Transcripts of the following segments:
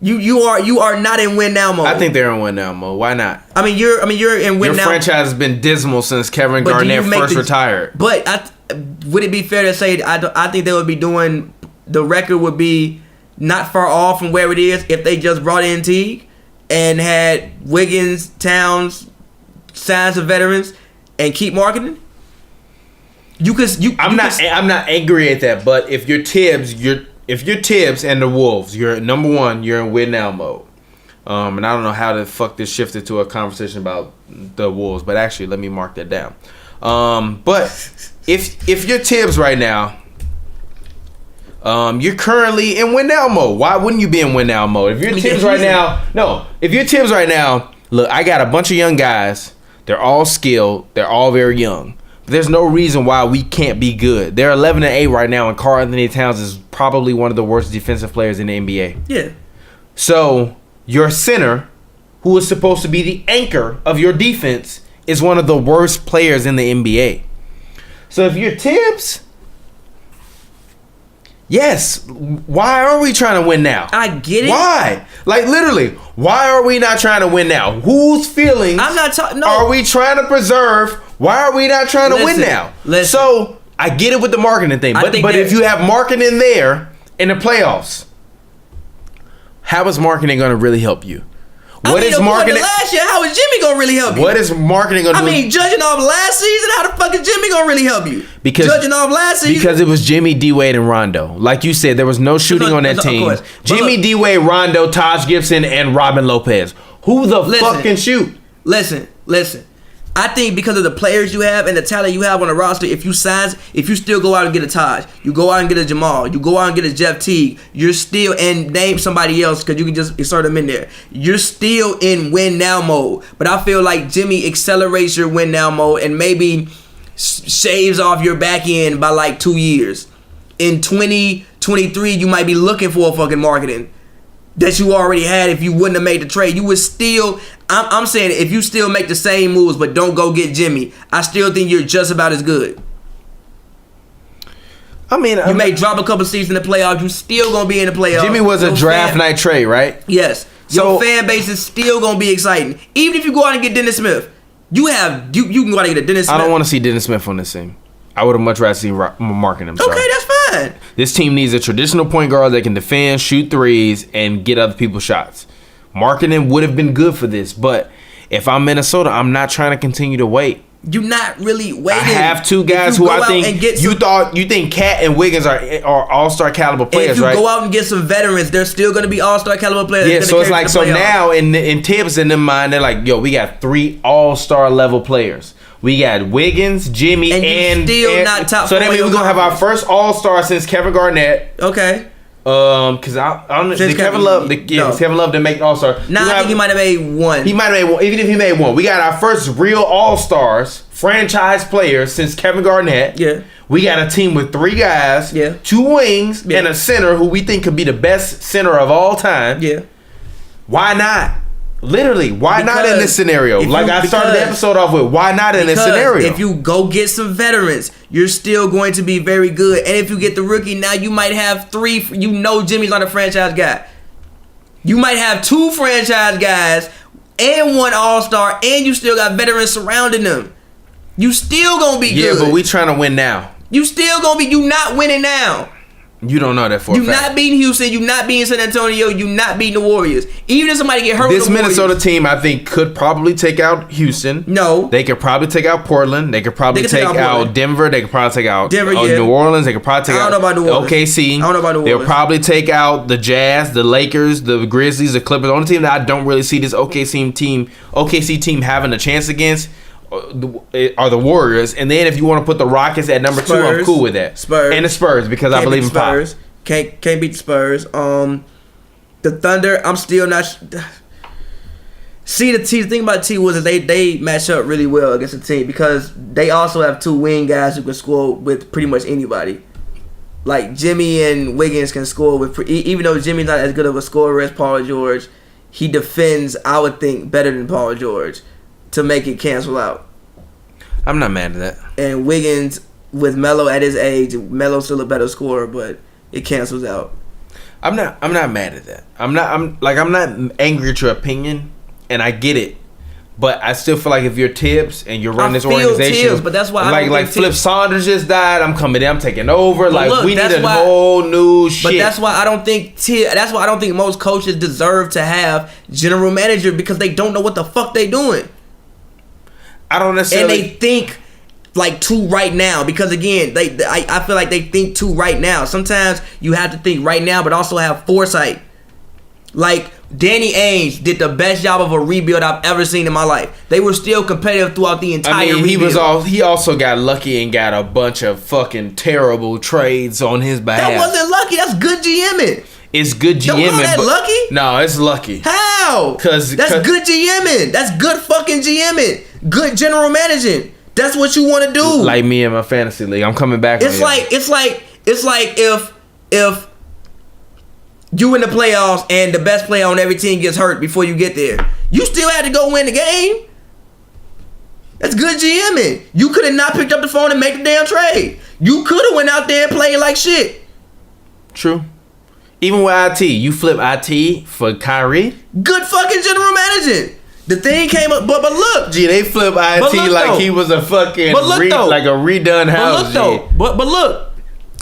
You are not in win now mode. I think they're in win now mode. Why not? You're in win now. Your franchise has been dismal since Kevin Garnett first retired. But would it be fair to say I think they would be doing, the record would be not far off from where it is if they just brought in Teague and had Wiggins, Towns, sign some veterans and keep marketing? I'm not angry at that, but if you're Tibbs, and the Wolves, you're number one, you're in win now mode. And I don't know how the fuck this shifted to a conversation about the Wolves, but actually let me mark that down. But if you're Tibbs right now, you're currently in win now mode. Why wouldn't you be in win now mode? If you're Tibbs right now, look, I got a bunch of young guys. They're all skilled. They're all very young. But there's no reason why we can't be good. They're 11-8 right now, and Karl Anthony Towns is probably one of the worst defensive players in the NBA. Yeah. So your center, who is supposed to be the anchor of your defense, is one of the worst players in the NBA. So if you're Tibbs, yes, why are we trying to win now? I get it. Why? Like, literally, why are we not trying to win now? Whose feelings are we trying to preserve? Why are we not trying to win now? So I get it with the marketing thing, but if you have marketing there in the playoffs, how is marketing going to really help you? What is marketing? Last year, how is Jimmy gonna really help you? What is marketing gonna do? Judging off last season, how the fuck is Jimmy gonna really help you? Judging off last season, because it was Jimmy, D Wade, and Rondo. Like you said, there was no shooting on that team. Jimmy, D Wade, Rondo, Taj Gibson, and Robin Lopez. Who the fuck can shoot? Listen. I think because of the players you have and the talent you have on the roster, if you still go out and get a Taj, you go out and get a Jamal, you go out and get a Jeff Teague, you're still, and name somebody else because you can just insert them in there. You're still in win now mode. But I feel like Jimmy accelerates your win now mode and maybe shaves off your back end by like 2 years. In 2023, you might be looking for a fucking marketing that you already had if you wouldn't have made the trade. You would still, I'm saying, if you still make the same moves but don't go get Jimmy, I still think you're just about as good. You may drop a couple seats in the playoffs, you still gonna be in the playoffs. Jimmy was a draft night trade, right? Yes. Your fan base is still gonna be exciting. Even if you go out and get Dennis Smith, you can go out and get a Dennis Smith. I don't want to see Dennis Smith on this team. I would have much rather seen marking him. Okay, that's fine. This team needs a traditional point guard that can defend, shoot threes, and get other people's shots. Marketing would have been good for this, but if I'm Minnesota, I'm not trying to continue to wait. You're not really waiting. I have two guys who I think you think Cat and Wiggins are all-star caliber players, right? If you go out and get some veterans, they're still going to be all-star caliber players. Yeah, so it's like, so now in Tibbs in their mind, they're like, yo, we got 3 all-star level players. We got Wiggins, Jimmy, and still not top. So that means we're gonna have our first All-Star since Kevin Garnett. Okay. Because I don't know. Kevin Love didn't make All-Star. I think he might have made one. He might have made one. Even if he made one, we got our first real All-Stars, franchise players since Kevin Garnett. Yeah. We got a team with 3 guys, 2 wings, and a center who we think could be the best center of all time. Yeah. Why not? Literally, why not in this scenario? Like I started the episode off with, why not in this scenario? If you go get some veterans, you're still going to be very good. And if you get the rookie, now you might have 3. You know Jimmy's not a franchise guy. You might have 2 franchise guys and 1 all-star, and you still got veterans surrounding them. You still going to be good. Yeah, but we trying to win now. You still going to be, you not winning now. You don't know that for a fact. You not beating Houston. You not beating San Antonio. You not beating the Warriors. Even if somebody get hurt with the Warriors. This Minnesota team, I think, could probably take out Houston. No. They could probably take out Portland. They could probably take out Denver. They could probably take out New Orleans. They could probably take out OKC. I don't know about New Orleans. They'll probably take out the Jazz, the Lakers, the Grizzlies, the Clippers. The only team that I don't really see this OKC team having a chance against are the Warriors. And then if you want to put the Rockets at number 2, I'm cool with that. And the Spurs, because I believe in Pop. Can't beat the Spurs. The Thunder, I'm still not. The thing about T was that they match up really well against the team because they also have 2 wing guys who can score with pretty much anybody. Like Jimmy and Wiggins can score with, even though Jimmy's not as good of a scorer as Paul George, he defends, I would think, better than Paul George to make it cancel out. I'm not mad at that. And Wiggins, with Melo at his age, Melo's still a better scorer, but it cancels out. I'm not mad at that. I'm not angry at your opinion, and I get it. But I still feel like if you're Tibbs and you're running this organization, Tibbs, but that's why like Flip Saunders just died. I'm coming in. I'm taking over. But like look, we need a whole new shit. But that's why I don't think that's why I don't think most coaches deserve to have general manager, because they don't know what the fuck they doing. I don't necessarily. And they think like too right now, because again, I feel like they think too right now. Sometimes you have to think right now, but also have foresight. Like Danny Ainge did the best job of a rebuild I've ever seen in my life. They were still competitive throughout the entire rebuild. He also got lucky and got a bunch of fucking terrible trades on his behalf. That wasn't lucky. That's good GMing. It's good GMing. Don't call that lucky? No, it's lucky. How? That's good GMing. That's good fucking GMing. Good general managing. That's what you want to do. Like me in my fantasy league. I'm coming back. It's like if you in the playoffs and the best player on every team gets hurt before you get there, you still had to go win the game. That's good GMing. You could have not picked up the phone and made the damn trade. You could have went out there and played like shit. True. Even with IT, you flip IT for Kyrie. Good fucking general managing. The thing came up, but look. Gee, they flip IT like he was a fucking like a redone house. But look.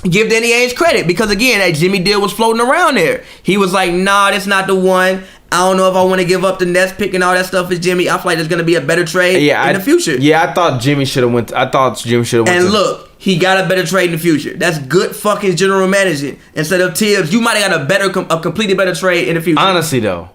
Give Danny Ainge credit, because again, that Jimmy deal was floating around there. He was like, nah, that's not the one. I don't know if I want to give up the Nets pick and all that stuff as Jimmy. I feel like there's going to be a better trade in the future. Yeah, I thought Jimmy should have went. And look, he got a better trade in the future. That's good fucking general managing. Instead of Tibbs, you might have got a completely better trade in the future. Honestly, though,